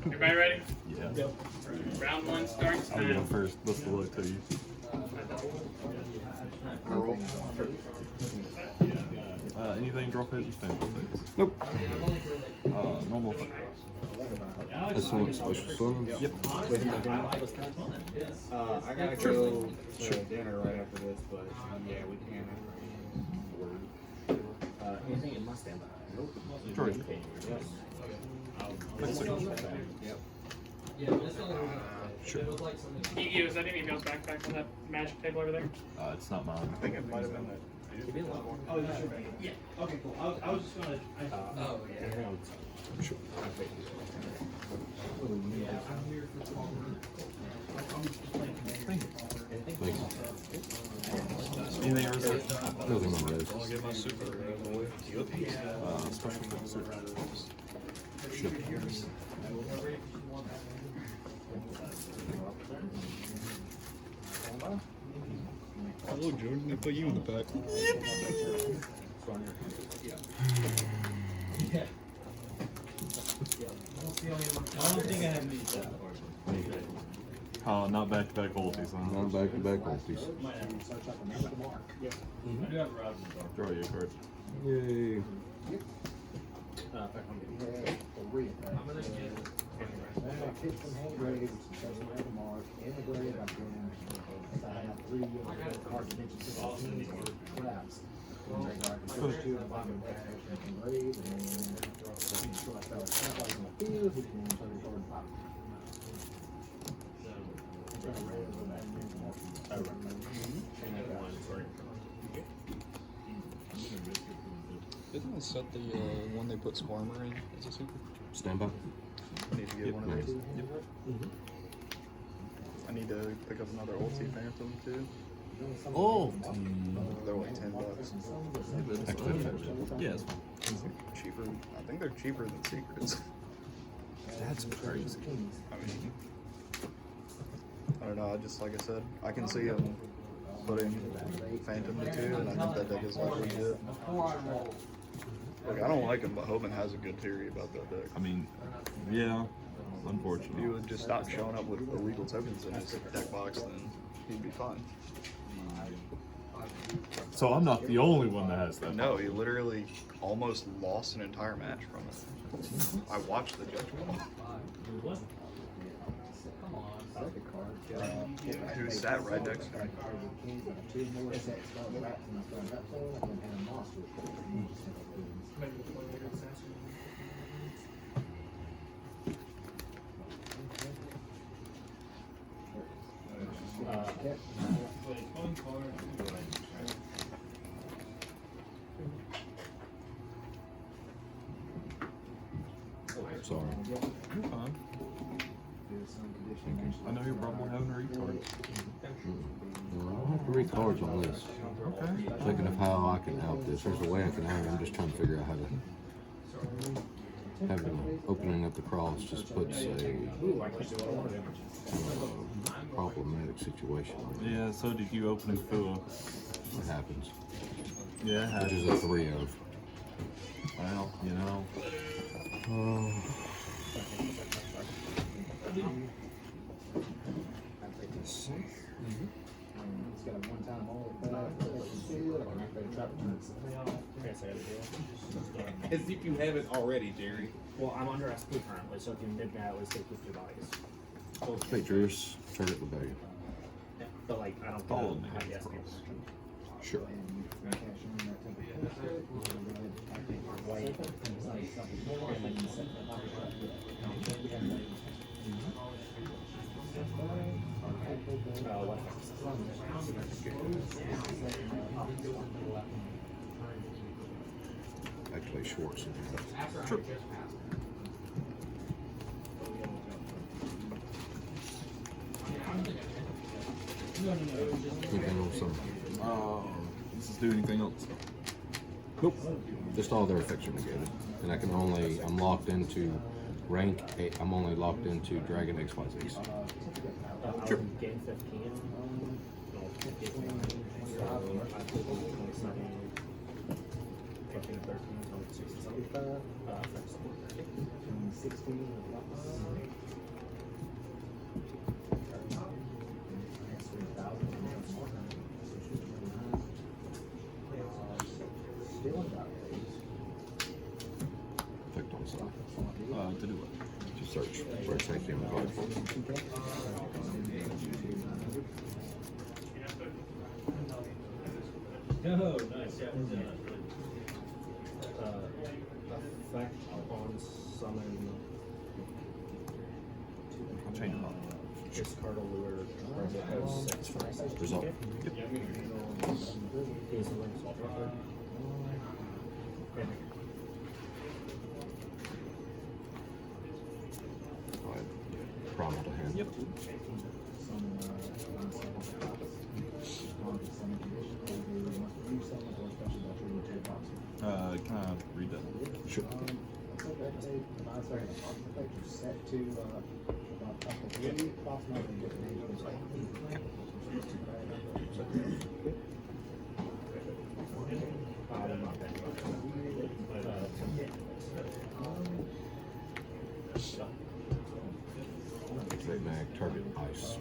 Everybody ready? Yeah. Yep. Round one starts I'll go now. first. Best of luck to you. Roll. Anything drop hit? Stand up. Nope. Normal. That's one special summons. Yep. I gotta go to dinner right after this, but yeah, we can. Anything in my standby? Nope. Charge. Yes. Yep. Sure. Iggy, was that any of y'all's backpack on that magic table over there? It's not mine. I think it might have been that. Oh, yeah, sure. Yeah. Okay, cool. I was just gonna. Oh, yeah. Sure. Yeah, I'm here for 12 minutes. I'm just playing. Thank you. Anything else? Nothing on those. Special things. Sure. Hello, Jordan. They put you in the pack. I don't think I have these. Not back-to-back multis, huh? Not back-to-back multis. Draw you a card. Yay. Didn't they set the one they put Swarmer in as a super? Stand by. I need to get one of those. I need to pick up another ulti Phantom too. Oh. They're like $10. Yeah, it's fine. Cheaper. I think they're cheaper than secrets. That's crazy. I mean, I don't know. I just like I said, I can see them putting Phantom to 2, and I think that deck is like legit. Like I don't like him, but Hoban has a good theory about that deck. I mean, yeah, If unfortunately. he would just stop showing up with illegal tokens in his deck box, then he'd be fine. So I'm not the only one that has that. No, he literally almost lost an entire match from it. I watched the judge ball. Who sat right next to me. Sorry. You're fine. I know you're probably having a retard. I have to read cards on this. Okay. Thinking of how I can help this. There's a way I can help. I'm just trying to figure out how to. Having opening up the cross just puts a problematic situation. Yeah, so did you opening Fua. What happens? Yeah, Which is a 3 of. Well, you know. As if you haven't already, Jerry. Well, I'm under SP currently, so if you did that, at least take 50 bodies. Patriots, target rebellion. Yeah, but like, I don't Follow me. have the SP version. Sure. Actually, Schwartz. Sure. Anything else? Does this do anything else? Nope. Just all their effects are negated. And I can only, I'm locked into rank 8. I'm only locked into Dragon XYZ. Sure. Game 15. 16. To do what? To search for a safety on the card. Oh, nice. Yeah. Effect upon summon. I'll change it up. Discard a lure. Result. He's the result. Primal to hand. Yep. Can I read that? Sure. Activate mag, target ice.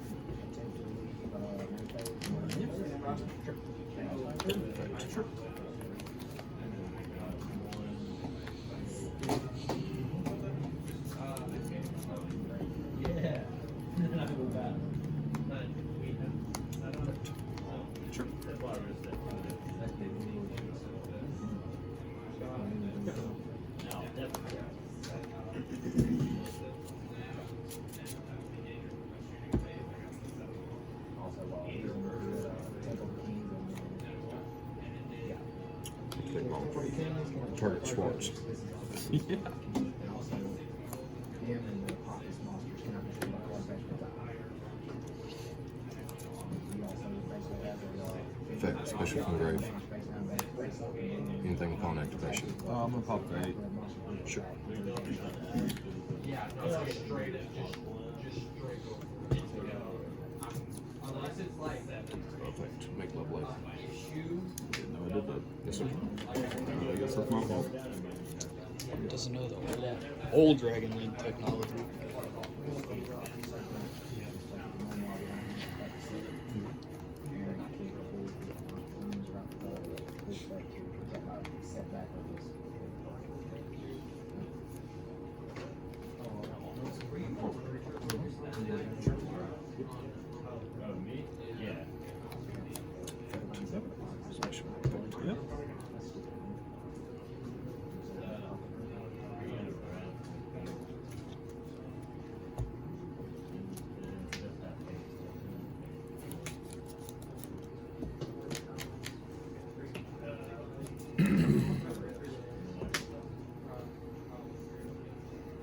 Sure. Sure. Activate ball. Target Schwartz. Yeah. Effect, special from grave. Anything upon activation. I'm gonna pop the 8. Sure. Effect, make love life. Didn't know I did that. Yes, sir. I guess that's my fault. Doesn't know the old Dragon Link technology. Special. Yep.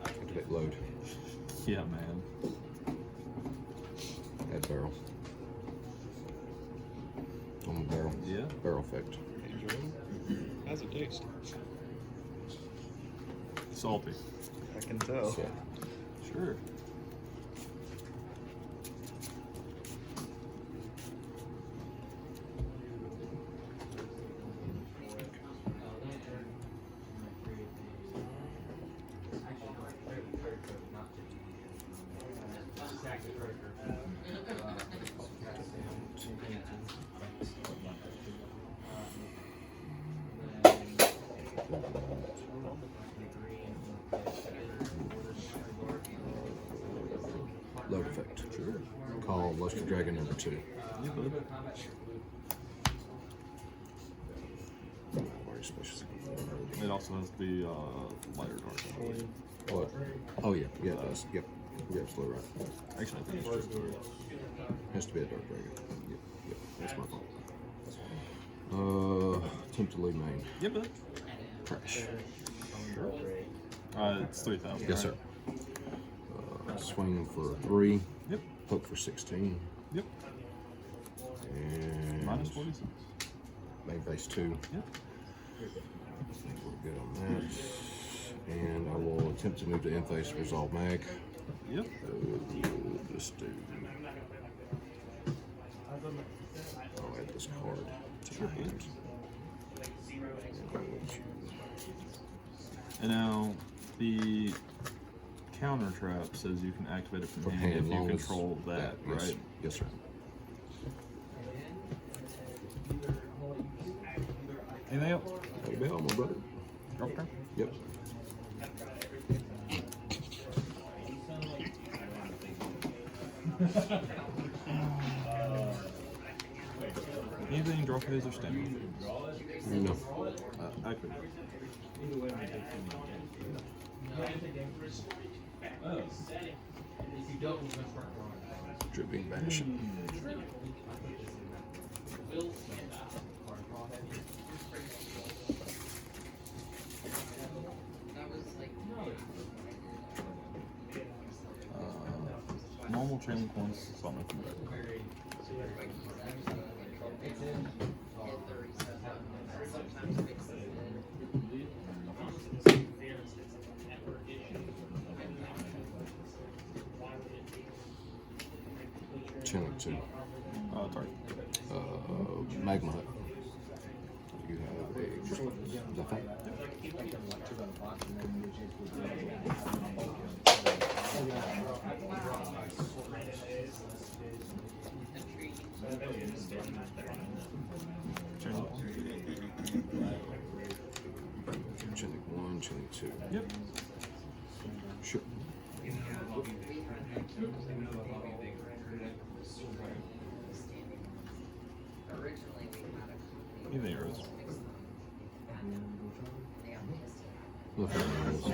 Activate load. Yeah, man. Add barrel. On the barrel. Yeah. Barrel effect. How's it taste? Salty. I can tell. So, Sure. load effect. Sure. Call Luster Dragon number 2. Yeah, bud. Very special. It also has to be lighter dark. Oh, oh yeah, yeah it does. Yep, you're absolutely right. Actually, I think it's just Has to be a dark dragon. Yep, yep, that's my fault. Attempt to lead main. yeah, bud. Crash. It's 3,000. Yes, sir. Swing for 3. Yep. Poke for 16. Yep. And Minus 46. main base 2. Yep. We're good on that. And I will attempt to move to end phase resolve mag. Yep. Just do. I'll add this card to my hand. And now the counter trap says you can activate it from hand if you long as control that, yes, right? Yes, sir. Anything else? That'll be all, my brother. Drop turn? Yep. Anything draw phase or stand? No. Activate. Dripping banish. Normal chain coins, summon from deck. Chilling 2. Target. Magma Hut. You have a. Is that fine? Chilling 1, chilling 2. Yep. Sure. Even arrows. Look at those.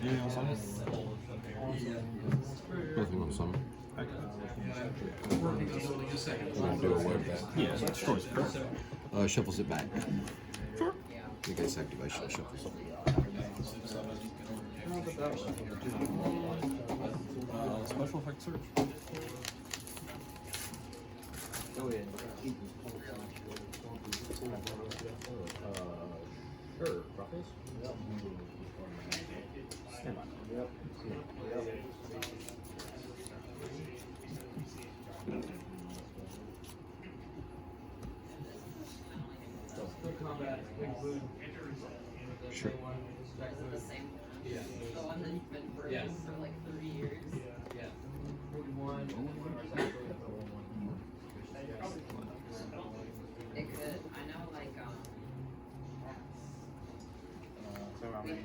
Anything else on this? Nothing on summon. Activate. I'm gonna do away with that. Yeah, destroys. Shuffles it back. Sure. You guys activation shuffles. Special effect search. Sure, Ruffles? Stand by. Yep. Sure. The same. Yeah. The one that's been broken for like 30 years. Yeah. It could. I know, like, So I we mean,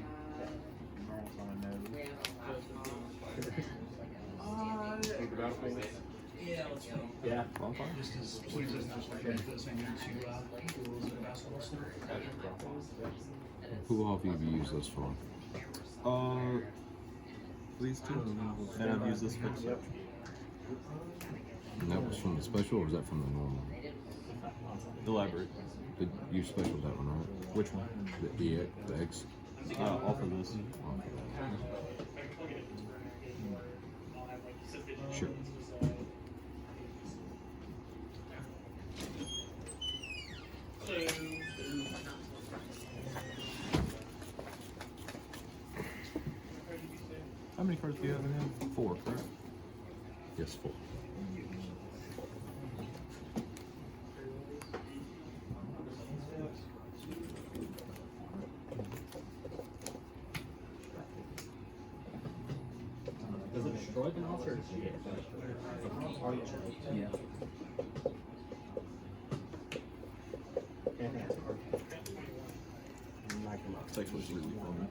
normal summon had knows. a laptop and Think about it. Yeah. Well, fine. Just as please as not like this, I need to rules of basketball stuff. Who all of you have you used this for? These two. And I've used this fix search. And that was from the special or was that from the normal? Elaborate. Did you special that one, right? Which one? The EX, the X? Off of this. Sure. How many cards do you have in hand? 4, correct? Yes, 4. Does it destroy the monster or does it? Yeah. It's actually really fun.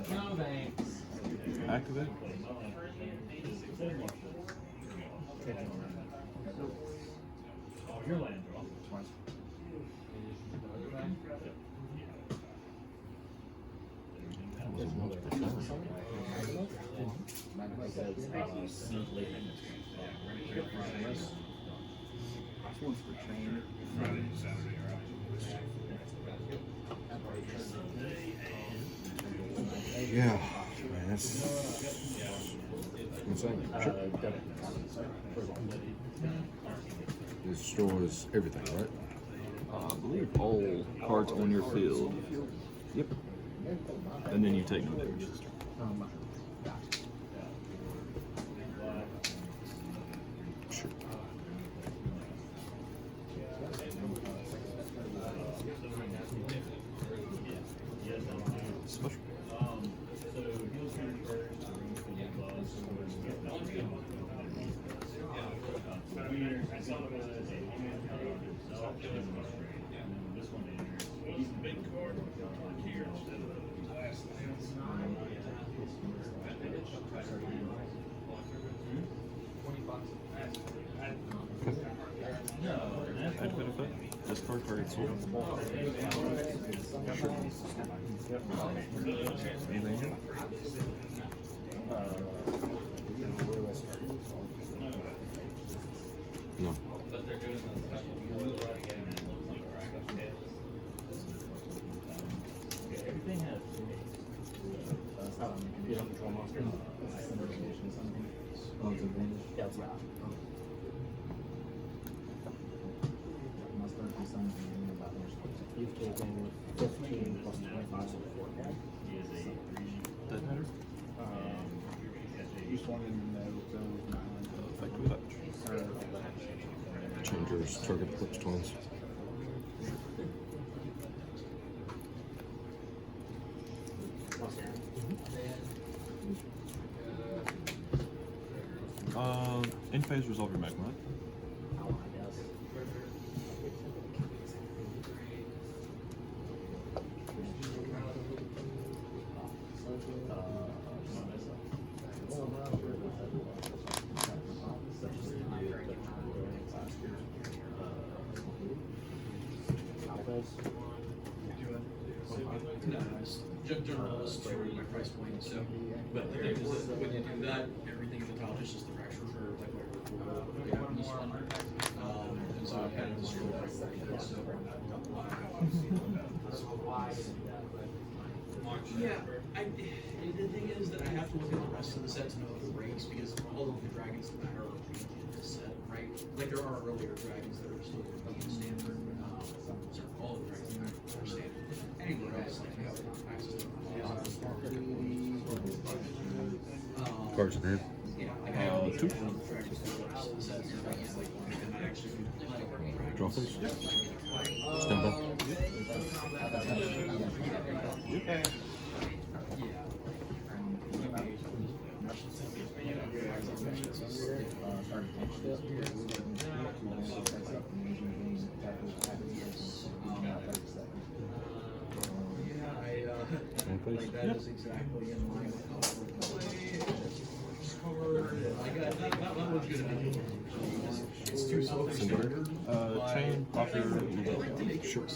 No thanks. Activate. Your land draw. once per turn. One's for chain. Yeah, man, that's insane. Sure. It destroys everything, right? I believe all cards on your field. Yep. And then you take no damage. Sure. Special. Activate effect. Discard target sword. Anything here? No. You don't control monsters. You've taken 15 plus 25, so 4. Doesn't matter. Just wanted to know Effective touch. Changers, target flips twins. In phase, resolve your magma. No, it's general is for my price point. So, but the thing is that when you do that, everything at the top is just the fracture for like whatever the Japanese one. And so I kind of destroy that. Yeah, the thing is that I have to look at the rest of the set to know the breaks because all of the dragons that are in this set, right? Like there are earlier dragons that are still being standard. Sorry, all of the dragons that are standard. Anywhere else, like you have access to Cards in hand. yeah, like I have Two. dragons for the rest of the sets, and I actually Draw please. Stand up. Like that is exactly in line with how I play. I got that one was good. It's too self-centered. Chain, popular, Sure.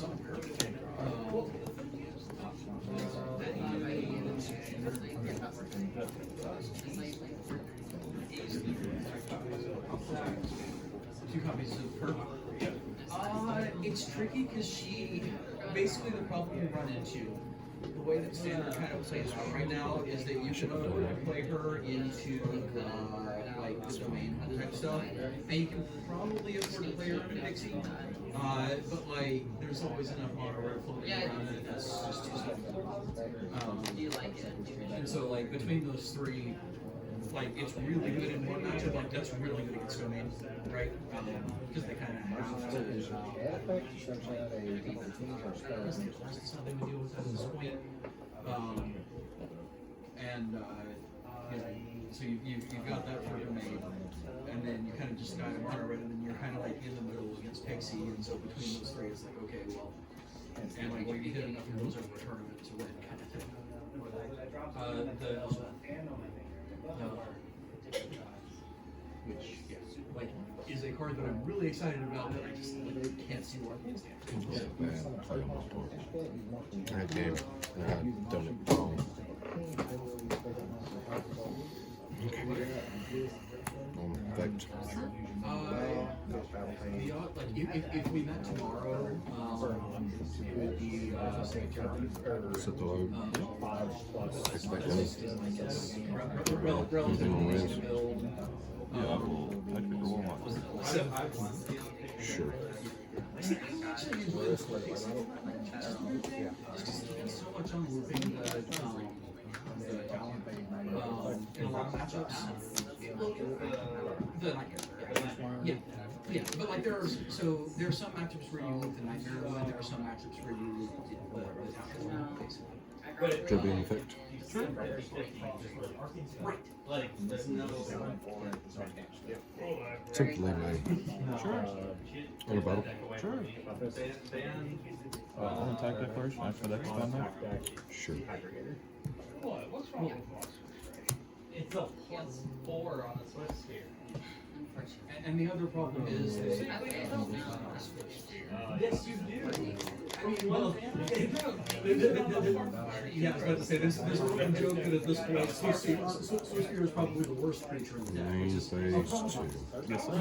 Two copies of her. It's tricky because she basically the problem you run into. The way that standard kind of plays out right now is that you can play her into the like the domain type stuff, and you can probably afford to play her into Dixie. But like there's always enough mono red floating around that that's just too slow. Do you like it? And so like between those three, like it's really good in one matchup. Like that's really good against domain, right? Because they kind of have to. It's nothing to deal with at this point. So you've got that for domain, and then you kind of just got mono red, and then you're kind of like in the middle against Pixie, and so between those three, it's like okay, well, and like when you hit enough of those over a tournament to win, kind of thing. Which like is a card that I'm really excited about, but I just can't see what it is. I had game. I had done it wrong. Effect. If we met tomorrow, it would be Set the load. Expect one. relatively easy to build. Yeah, I will actually roll my. Sure. See, I would actually use Williams for this. Just so much on looping the talent in a lot of matchups. Yeah, but like there's some matchups where you loop the Nightmare one, there are some matchups where you loop the talent one, basically. Could be an effect. Simply made. Sure. On a battle. Sure. I'll attack declaration after that time back. Sure. What's wrong with us? It's a +4 on a Swift sphere. And the other problem is that Yes, you do. I mean, well, yeah, I was about to say this running joke that at this point, Swift Spear is probably the worst creature in the deck. Main phase 2. Yes, sir.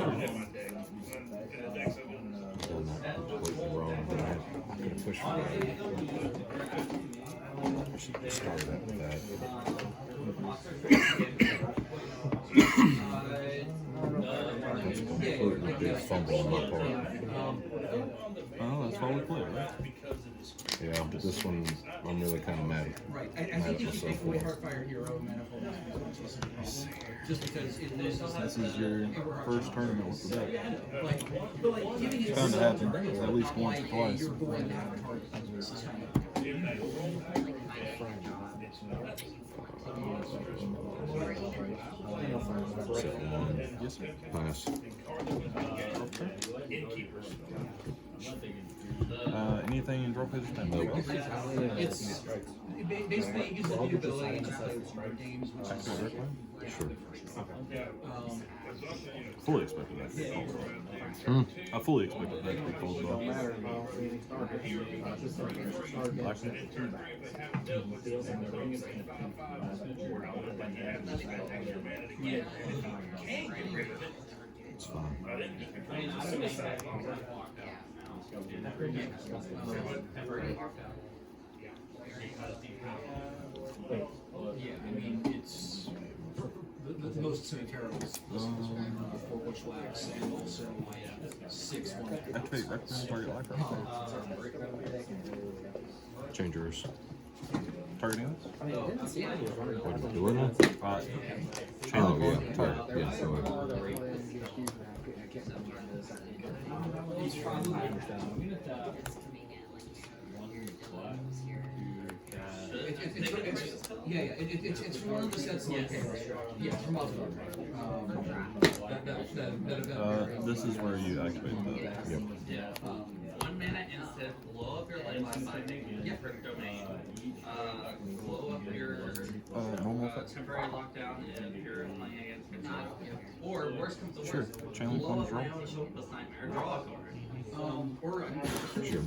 Done that completely wrong, but I'm going to push for that. I should start out with that. That's a completely big fumble on my part. Oh, that's why we play, right? Yeah, but this one, I'm really kind of mad. Right, I think you should take away Heartfire Hero Manifold. Just because it loses. This is your first tournament with the deck. But like giving it It's bound to happen at least once or like, twice. You're going to have a target. This is kind of. Yes, sir. Pass. Anything in draw position? No. It's basically it gives it the ability to play card games, which is Sure. Fully expected that to be called off. I fully expected that to be called off. Like that. It's fine. yeah. I mean it's the most terrible. This is one 4 Bushwhacks and also 6 1. Activate Requiem target life. Change yours. Targeting us? What are we doing now? Oh, yeah. Target. Yeah, go ahead. It's one of the sets of yeah, from Osborne. This is where you activate the. Yep. 1 mana instant, blow up your land domain, blow up your Normal effect. temporary lockdown if you're playing against control. Or worst comes to Sure. worst, Chain link blow one up draw. Ryzeal Hopeless Nightmare, draw a card. Or Sure.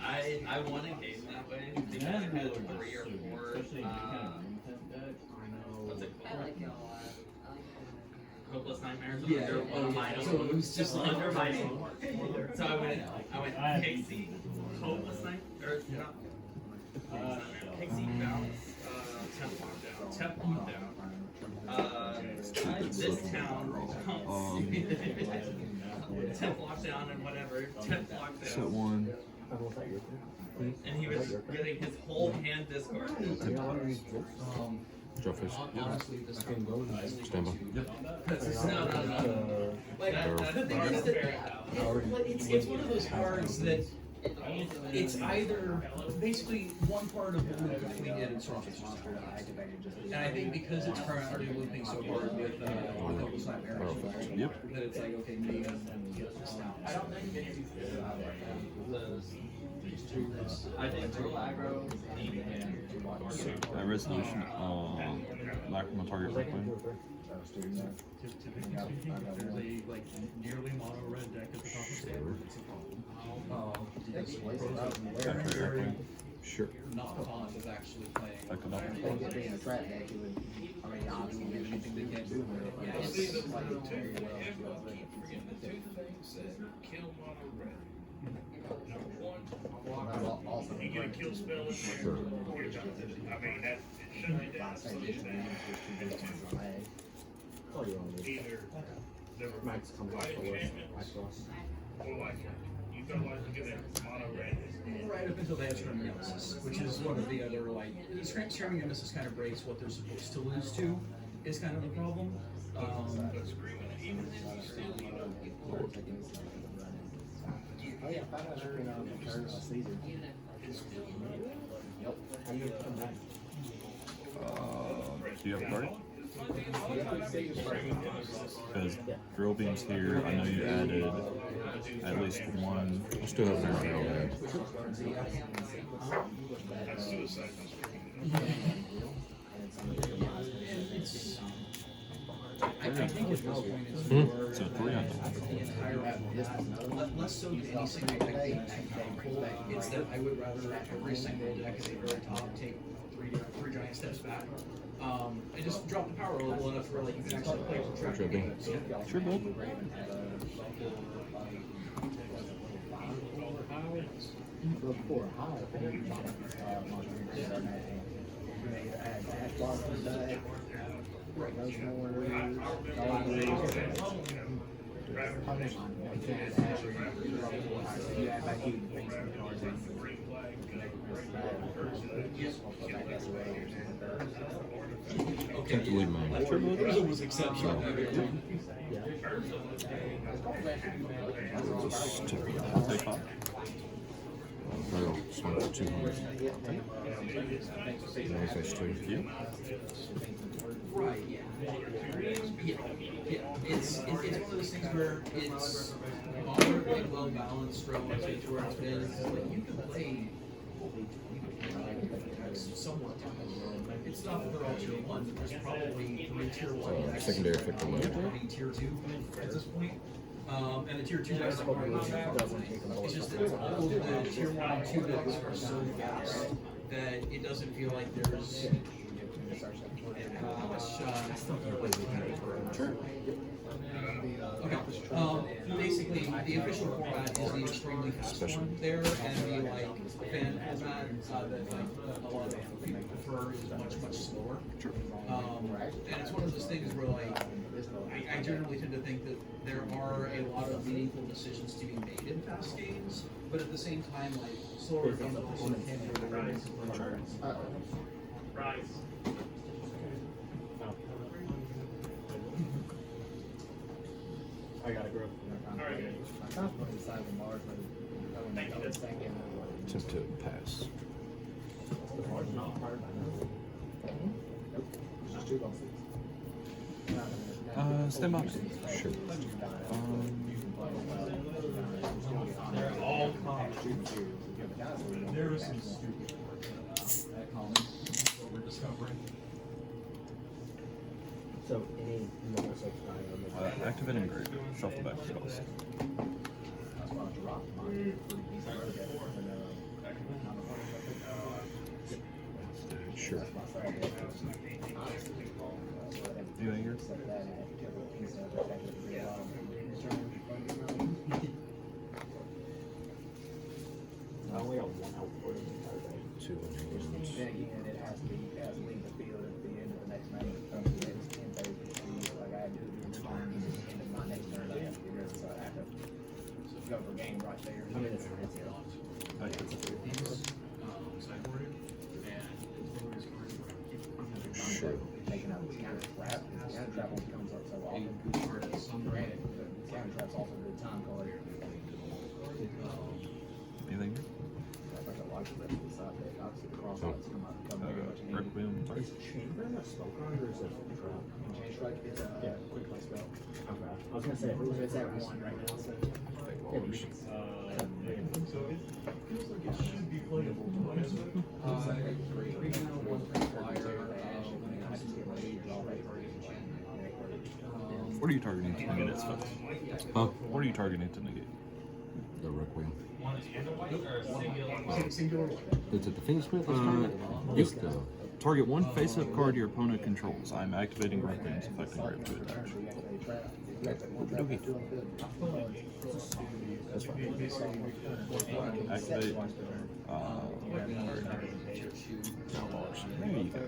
I won a game that way because I had 3 or 4 what's it called? Hopeless Nightmares under one of mine. So it was just like under my name. So I went Pixie, Hopeless Nightmare, or not Pixie Bounce, Temp Lockdown. This town, Temp Lockdown and whatever, Temp Set Lockdown. one. And he was getting his whole hand discarded. Draw face. honestly, this game goes. Stand by. No. Like the thing is that it's one of those cards that it's either basically one part of the loop between it and Strongest Monster dies. And I think because it's currently looping so hard with Hopeless Nightmare, Perfect. Yep. that it's like okay, maybe get this down. I think throw aggro. Resolution. Lack from a target Requiem. Typically speaking, if there's a like nearly mono red deck at the top of the table, it's a problem. Activate Requiem. Sure. not fond of actually playing. Back to If it being a trap deck, it would, I mean, obviously, there's anything they can't do with it. But it's like it's very well. Forgetting the two things that kill mono red. Number one, Also, You get a kill spell in there, Sure. you're done. I mean, that, it shut me down so bad. Either the Mike's coming white up for us. enchantments, or like, you felt like you get that mono red. right up until they have Screaming Nemesis, which is one of the other, like, Screaming Nemesis kind of breaks what they're supposed to lose to, is kind of the problem. But screaming, even then, you still, you know, Oh yeah, 500 Caesar. it's still, Yep. How you come back? Do you have a card? Because Drill Beam's here. I know you added at least one. I still have an arrow there. that's suicide. I think at this point it's Hmm? more So 3 on the the entire, less so than any single deck being pull. It's that I would rather every single deck at the very top take three giant steps back. And just drop the power level enough where like you can actually play for track. Sure, Bill. Sure, Bill. Before high, add block to the deck. Those more. You add back even things from the cards in. Can't believe mine. Urza was exceptional. Take 5. I'll swing for 200. Manifest 2. You? Right, yeah. Yeah. It's one of those things where it's moderately well balanced relative to where it's been. It's like you can play somewhat. It's not for all tier 1, but there's probably 3 tier 1 decks. Secondary effect on that. Probably tier 2 at this point. And the tier 2 decks are probably not bad. It's just that all of the tier 1 and 2 decks are so fast that it doesn't feel like there's Okay. Basically, the official format is the extremely fast one there, and the like fan format that like a lot of people prefer is much slower. And it's one of those things where like I generally tend to think that there are a lot of meaningful decisions to be made in fast games, but at the same time, like slower games also can be Rise. I gotta grow. Alright. I kind of put inside the Mars, but I was thinking. Attempt to pass. The Mars not part of my Nope. It's just 2 boxes. Stand by. Sure. They're all There was some stupid. that column. What we're discovering. So any normal sex die Activate Engrave. Shuffle back spells. That's why I dropped mine. Sure. You angry? I only got one output in the entire day. 2 in hands. Then again, it has to leave the field at the end of the next night. It's 10 days to see. Like I have to do the turn, at the end of my next turn, I have to be ready, so I have to go for game right there. I mean, it's Sure. taking out the counter trap. The counter trap only comes up so often. Granted, but the counter trap's also a good time card. Anything? I think I like the rest of the side deck. Obviously, the cross lights come very much in handy. Requiem. Is chamber a spell card or is it a trap? Change strike, it's a quick play spell. Okay. I was gonna say It's at 1 right now, so. So it feels like it should be playable. What are you targeting to negate its spells? Huh? What are you targeting to negate? The Requiem. One and a white or a singular? Singular. Is it the Fiendsmith? Yes. Target one face-up card your opponent controls. I am activating Great Things, affecting Great to attack. Activate. There you go.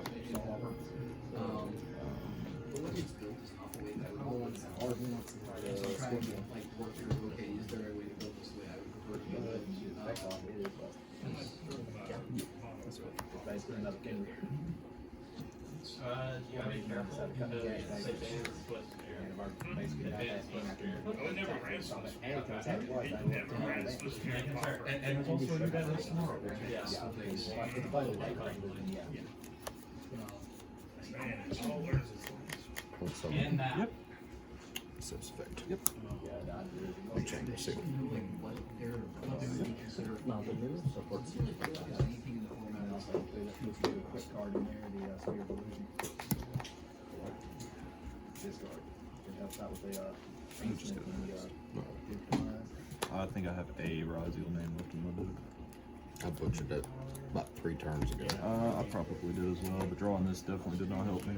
You gotta be careful because advanced plus advanced plus I would never ran Swiss. Never ran Swiss Proper. And also you guys have tomorrow. Man, it's all learns its lines. in that. Yep. Steps effect. Yep. I'll change the signal. I think I have a Ryzeal name left in my book. I butchered it about 3 turns ago. I probably did as well, but drawing this definitely did not help me.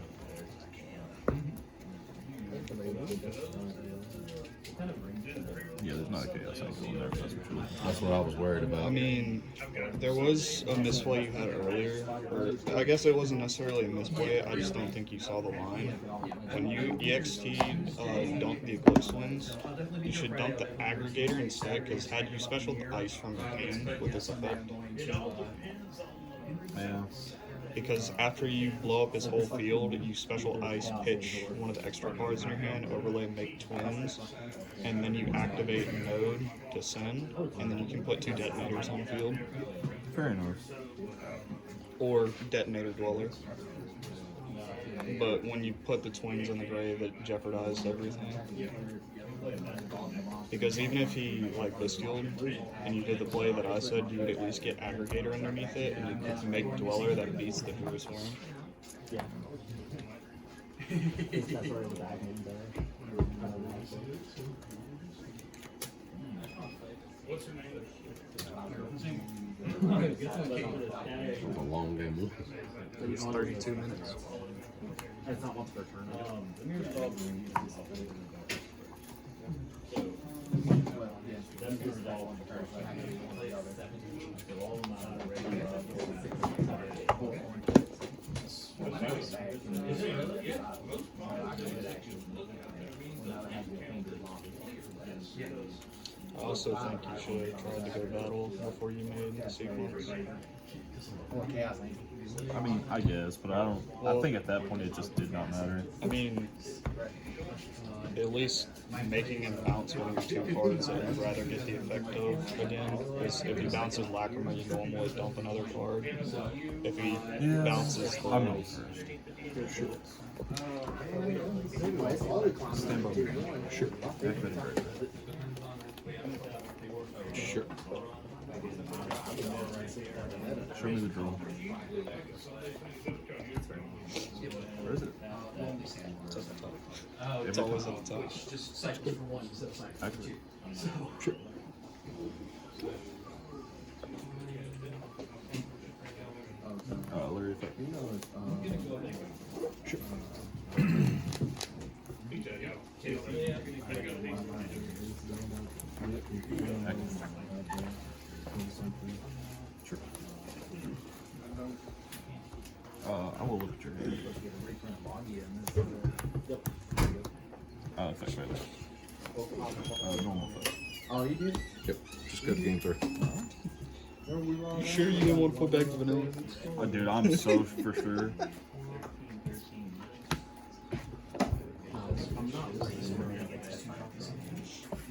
Yeah, there's not a chaos angle in there, that's for sure. That's what I was worried about. I mean, there was a misplay you had earlier, or I guess it wasn't necessarily a misplay, I just don't think you saw the line. When you EXT dump the Eclipse Winds, you should dump the Aggregator instead, because had you specialed the Ice from your hand with this effect, Yeah. because after you blow up his whole field, you special Ice, pitch one of the extra cards in your hand, overlay, make twins, and then you activate Node to send, and then you can put 2 detonators on the field, Fair enough. or Detonator Dweller. But when you put the twins in the grave, it jeopardized everything. Because even if he like bestialed and you did the play that I said, you would at least get Aggregator underneath it, and you could make Dweller that beats the Druid Swarm. What's her name? It was a long game. It's 32 minutes. It's not once per turn. I also think you should have tried to go battle before you made the sequence. I mean, I guess, but I don't. I think at that point it just did not matter. I mean, at least making him bounce one of your 2 cards that you'd rather get the effect of again. Because if he bounces Lacrima, you normally dump another card. If he bounces the... I'm going first. Stand by me. Sure. Activating Great Things. Sure. Show me the draw. Where is it? It's at the top. Oh, It's always at the top. Just cycle for 1 instead of cycle for Activate. 2. Sure. Larry effect. Sure. Sure. I will look at your hand. Effect right there. Normal effect. Oh, you did? Yep. Just go to game 3. You sure you didn't want to put back the vanilla? Dude, I'm so for sure.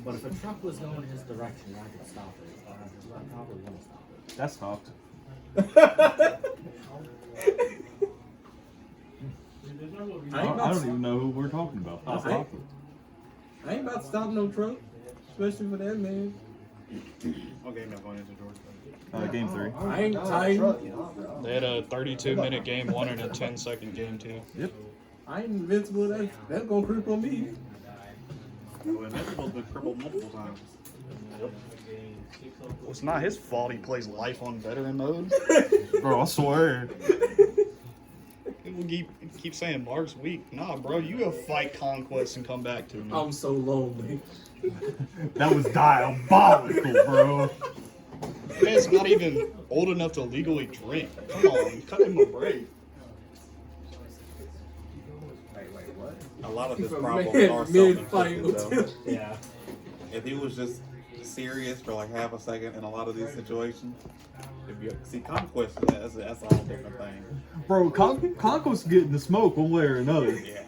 But if a truck was going his direction, I could stop it. I probably wouldn't stop it. That's stopped. I don't even know who we're talking about. That's stopped it. I ain't about to stop no truck, especially for that man. What game am I going into, George? Game 3. I ain't tight. They had a 32-minute game 1 and a 10-second game 2. Yep. I ain't invincible. That's gonna creep on me. Invincible been crippled multiple times. Well, it's not his fault he plays life on veteran mode. Bro, I swear. People keep saying Mark's weak. Nah, bro, you go fight Conquest and come back to me. I'm so lonely. That was diabolical, bro. Man's not even old enough to legally drink. Come on, cut him a break. A lot of his problems are self-inflicted, though. Yeah. If he was just serious for like half a second in a lot of these situations, if you see Conquest, that's a whole different thing. Bro, Conco's getting the smoke one way or another. Yeah.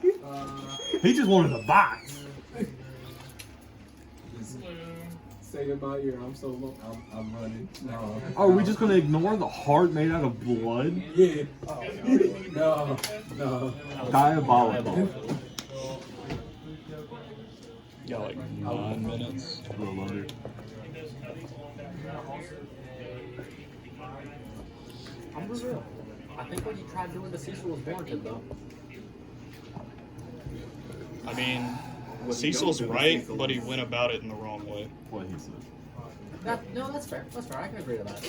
He just wanted the box. Say in my ear, I'm so low. I'm running. No. Are we just gonna ignore the heart made out of blood? Yeah. No. No. Diabolical. Got like 9 minutes. A little under. I'm real. I think what you tried doing to Cecil was warranted, though. I mean, Cecil's right, but he went about it in the wrong way. What he said. No, that's fair. That's fair. I can agree to that.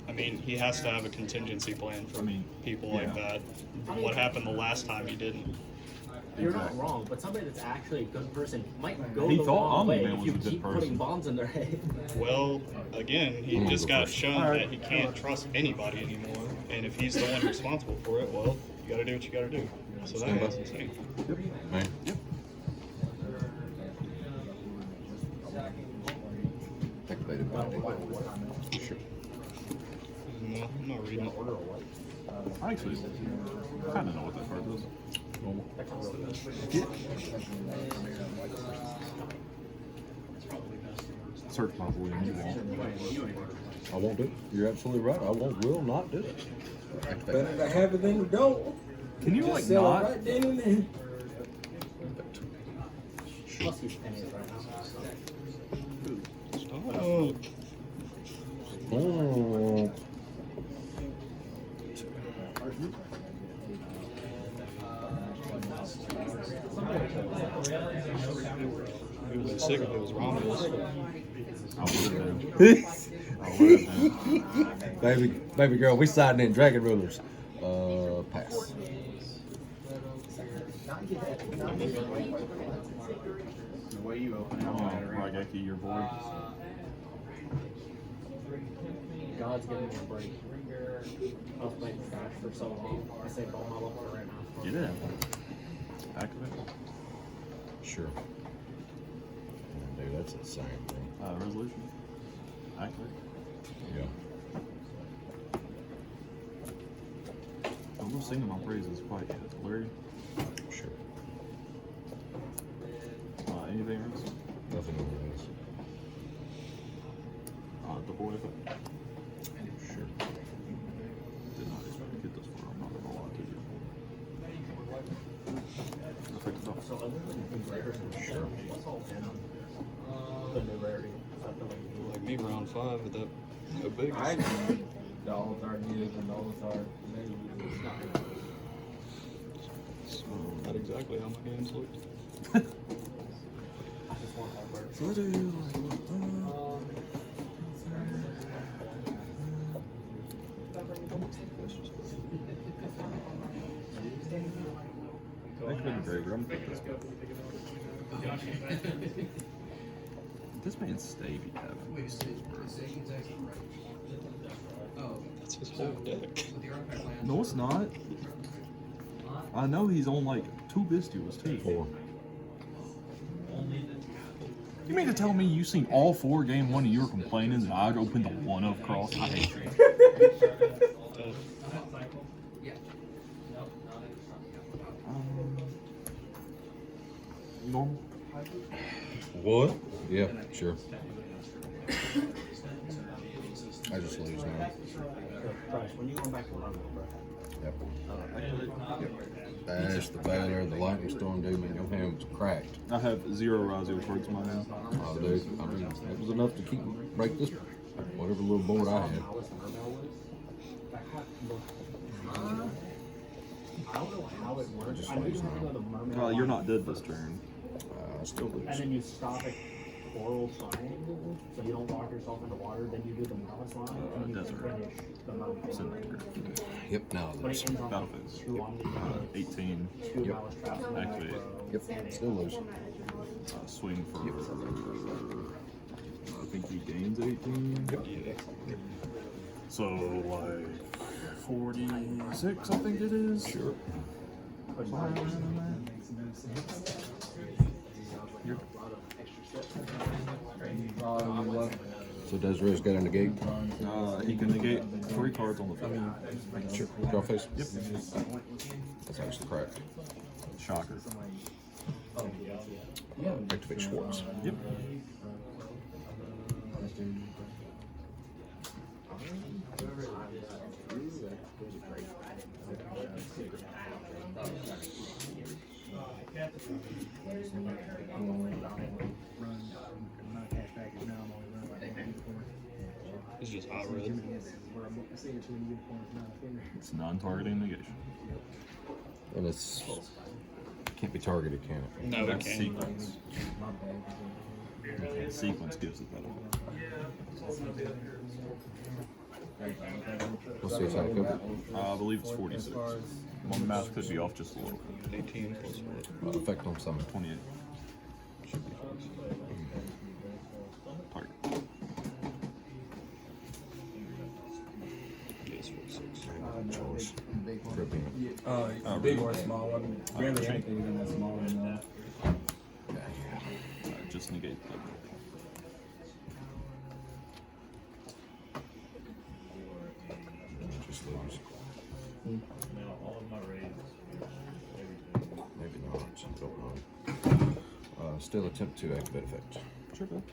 I mean, he has to have a contingency plan for people like that. I mean- What happened the last time he didn't? You're not wrong, but somebody that's actually a good person might go He the thought wrong way Omni-Man if was you a good keep person. putting bombs in their head. Well, again, he just got shown that he can't trust anybody anymore. And if he's the one responsible for it, well, you gotta do what you gotta do. So Stand by. that's insane. Man. Activated by Sure. No, I'm not reading it. I actually kind of know what that card does. Search my boy and you won't. I won't do it. You're absolutely right. I will not do it. Better to have it than to don't. Can you Just like sell it not? right then and there. Plus he's pennies right now. Stop. Oh. He was sick if it was Romulus. I would have been. Baby girl, we siding in Dragon Rulers. Pass. The way you open it. Raigeki, your boy. God's giving me a break. I was playing trash for so long. I saved all my luck for right now. Get in. Activate. Sure. Dude, that's insane, bro. Resolution. Activate. Yeah. I'm not singing my praises quite yet. Larry. Sure. Anything else? Nothing over this. The boy effect. Sure. Did not expect to get this far. I'm not gonna lie to you. Effect is off. So other than the rarity, Sure. what's all in the new rarity? Like me, round 5 at that big. Those are good and those are Not exactly how my games looked. I just want that bird. So what do you like? Activate the graveyard. I'm gonna put this. This man's Stavy having. Wait, Sagan's actually right. Oh, That's his whole deck. so the artifact lands. No, it's not. I know he's on like 2 Bestials too. 4. You mean to tell me you seen all 4 game 1 and you were complaining that I opened the 1-of cross? I hate you. Yeah. Normal. What? Yeah, sure. I just lose now. Bryce, when you going back to London, bro? Yep. Bash, the Baylor, the Lightning Storm, dude, man, your hand was cracked. I have 0 Ryzeal cards in my hand. Oh, dude, I mean, it was enough to break this, whatever little board I had. I don't know how it works. Just I know you lose have to now. go to Mermaid. You're not dead this turn. I still lose. And then you stop it coral triangle, so you don't lock yourself into water. Then you do the malice line, and then you Desert. finish the malice line. Yep, now But there's. it ends on Battlefield. 2 on the 18. 2 malice traps. and then Activate. Yep, still lose. Swing for. I think he gains 18. Yep. So like 46, I think it is. Sure. So Desiree's got a negate. He can negate 3 cards on the field. Sure. Draw face. Yep. That's actually correct. Shocker. Activate Schwartz. Yep. It's just hot red. It's non-targeting negation. And it's can't be targeted, can it? No, it That's can't. sequence. Sequence gives it that effect. What's the attack code? I believe it's 46. My math could be off just a little. 18 plus what? Effect on summon. 28. Target. Yes, 46. Choice. Tripping. Big or small one. Barely anything in that small one. Just negate that. Just lose. Maybe not. Don't know. Still attempt to activate effect. Sure. Effect.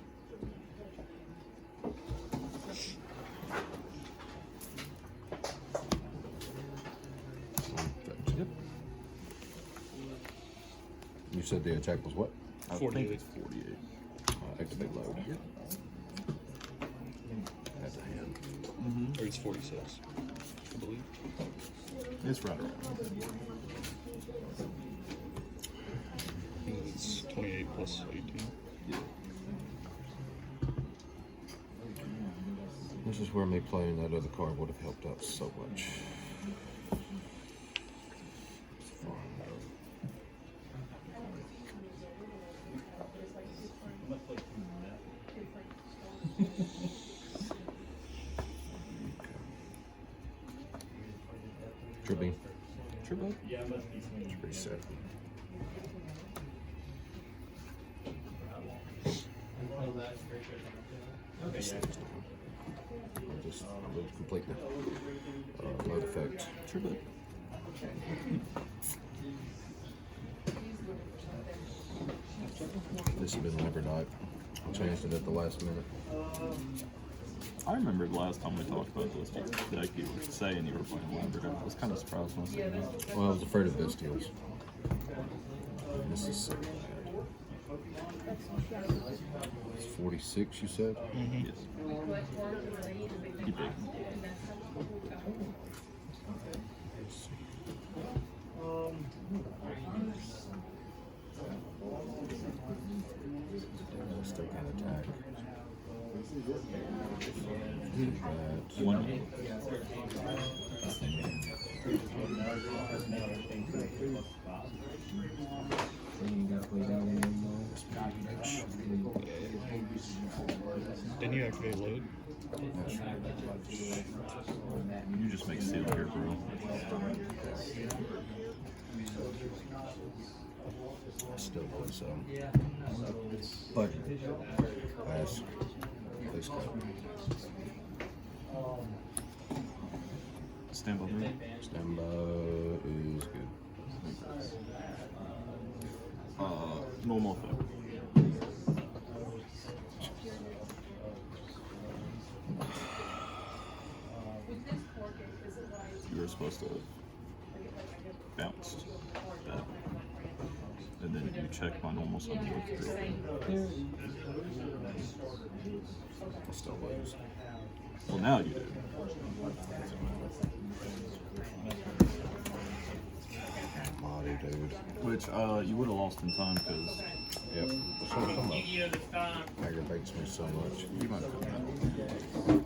Yep. You said the attack was what? I think it's 48. Activate load. Yep. That's a hand. Or it's 46, I believe. It's right around. It's 28 plus 18. Yeah. This is where me playing that other card would have helped out so much. Tripping. Triple. Reset. I'll lose completely. Load effect. Triple. This has been never died. Changed it at the last minute. I remember the last time we talked about this deck, you were saying you were playing Lambert. I was kind of surprised myself. Well, I was afraid of Bestials. This is so bad. It's 46, you said? Yes. Keep it. Still can't attack. One. Didn't you activate load? You just make seal here, bro. Still was but pass. Please go. Stand by 3. Stand by is good. Normal effect. You were supposed to bounce that. And then you check my normal summon with 3. I'll still lose. Well, now you do. Body, dude. Which you would have lost in time because Yep. That's what I'm talking about. This time. Aggro irritates me so much. You might put that on.